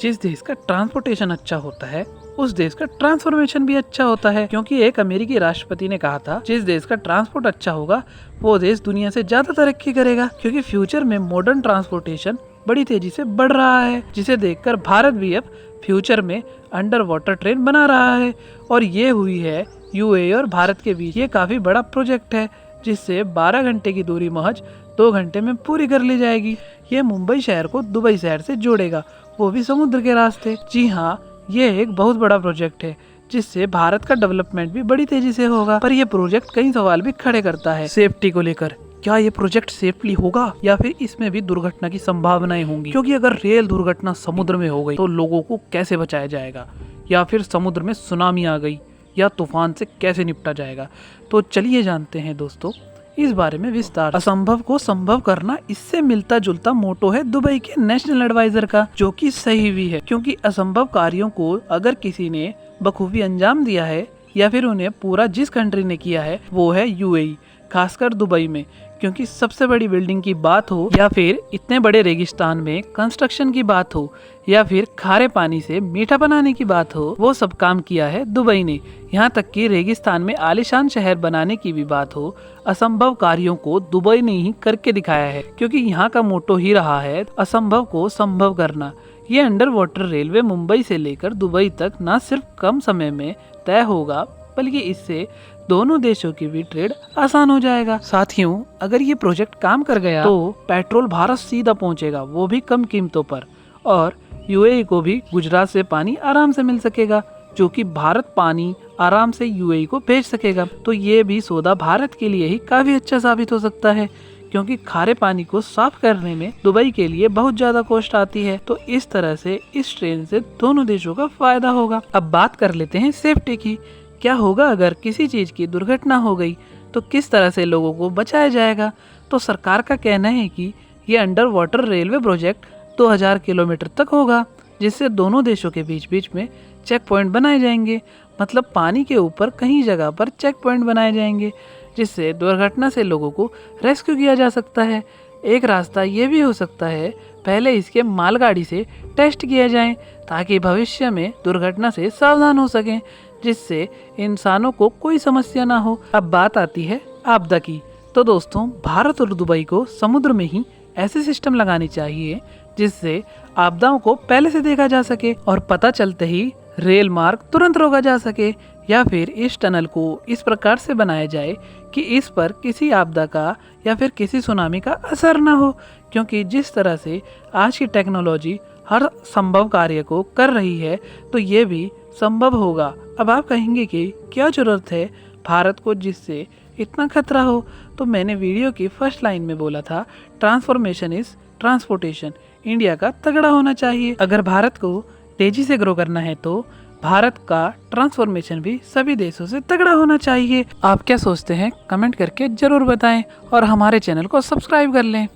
जिस देश का ट्रांसपोर्टेशन अच्छा होता है उस देश का ट्रांसफॉर्मेशन भी अच्छा होता है, क्योंकि एक अमेरिकी राष्ट्रपति ने कहा था जिस देश का ट्रांसपोर्ट अच्छा होगा वो देश दुनिया से ज्यादा तरक्की करेगा, क्योंकि फ्यूचर में मॉडर्न ट्रांसपोर्टेशन बड़ी तेजी से बढ़ रहा है, जिसे देखकर भारत भी अब फ्यूचर में अंडर वाटर ट्रेन बना रहा है। और ये हुई है यूएई और भारत के बीच ये काफी बड़ा प्रोजेक्ट है, जिससे 12 घंटे की दूरी महज 2 घंटे में पूरी कर ली जाएगी। ये मुंबई शहर को दुबई शहर से जोड़ेगा, वो भी समुद्र के रास्ते। जी हाँ, ये एक बहुत बड़ा प्रोजेक्ट है जिससे भारत का डेवलपमेंट भी बड़ी तेजी से होगा। पर यह प्रोजेक्ट कई सवाल भी खड़े करता है सेफ्टी को लेकर। क्या ये प्रोजेक्ट सेफली होगा या फिर इसमें भी दुर्घटना की संभावनाएं होंगी, क्योंकि अगर रेल दुर्घटना समुद्र में हो गई तो लोगों को कैसे बचाया जाएगा, या फिर समुद्र में सुनामी आ गई या तूफान से कैसे निपटा जाएगा। तो चलिए जानते हैं दोस्तों इस बारे में विस्तार। असंभव को संभव करना, इससे मिलता जुलता मोटो है दुबई के नेशनल एडवाइजर का, जो कि सही भी है, क्योंकि असंभव कार्यों को अगर किसी ने बखूबी अंजाम दिया है या फिर उन्हें पूरा जिस कंट्री ने किया है वो है यूएई, खासकर दुबई में। क्योंकि सबसे बड़ी बिल्डिंग की बात हो या फिर इतने बड़े रेगिस्तान में कंस्ट्रक्शन की बात हो या फिर खारे पानी से मीठा बनाने की बात हो, वो सब काम किया है दुबई ने। यहाँ तक कि रेगिस्तान में आलीशान शहर बनाने की भी बात हो, असंभव कार्यों को दुबई ने ही करके दिखाया है, क्योंकि यहाँ का मोटो ही रहा है असंभव को संभव करना। ये अंडर वाटर रेलवे मुंबई से लेकर दुबई तक न सिर्फ कम समय में तय होगा, बल्कि इससे दोनों देशों की भी ट्रेड आसान हो जाएगा। साथियों, अगर ये प्रोजेक्ट काम कर गया तो पेट्रोल भारत सीधा पहुंचेगा, वो भी कम कीमतों पर, और यूएई को भी गुजरात से पानी आराम से मिल सकेगा, जो कि भारत पानी आराम से यूएई को भेज सकेगा। तो ये भी सौदा भारत के लिए ही काफी अच्छा साबित हो सकता है, क्योंकि खारे पानी को साफ करने में दुबई के लिए बहुत ज्यादा कॉस्ट आती है। तो इस तरह से इस ट्रेन से दोनों देशों का फायदा होगा। अब बात कर लेते हैं सेफ्टी की। क्या होगा अगर किसी चीज की दुर्घटना हो गई तो किस तरह से लोगों को बचाया जाएगा। तो सरकार का कहना है कि ये under water railway project 2000 kilometre तक होगा, जिससे दोनों देशों के बीच बीच में चेक पॉइंट बनाए जाएंगे। मतलब पानी के ऊपर कहीं जगह पर चेक पॉइंट बनाए जाएंगे, जिससे दुर्घटना से लोगों को रेस्क्यू किया जा सकता है। एक रास्ता ये भी हो सकता है पहले इसके मालगाड़ी से टेस्ट किया जाए, ताकि भविष्य में दुर्घटना से सावधान हो सकें, जिससे इंसानों को कोई समस्या ना हो। अब बात आती है आपदा की। तो दोस्तों, भारत और दुबई को समुद्र में ही ऐसे सिस्टम लगानी चाहिए जिससे आपदाओं को पहले से देखा जा सके और पता चलते ही रेल मार्ग तुरंत रोका जा सके, या फिर इस टनल को इस प्रकार से बनाया जाए कि इस पर किसी आपदा का या फिर किसी सुनामी का असर ना हो। क्योंकि जिस तरह से आज की टेक्नोलॉजी हर संभव कार्य को कर रही है तो ये भी संभव होगा। अब आप कहेंगे कि क्या जरूरत है भारत को जिससे इतना खतरा हो। तो मैंने वीडियो की फर्स्ट लाइन में बोला था, ट्रांसफॉर्मेशन इज ट्रांसपोर्टेशन। इंडिया का तगड़ा होना चाहिए। अगर भारत को तेजी से ग्रो करना है तो भारत का ट्रांसफॉर्मेशन भी सभी देशों से तगड़ा होना चाहिए। आप क्या सोचते हैं कमेंट करके जरूर बताएं और हमारे चैनल को सब्सक्राइब कर लें।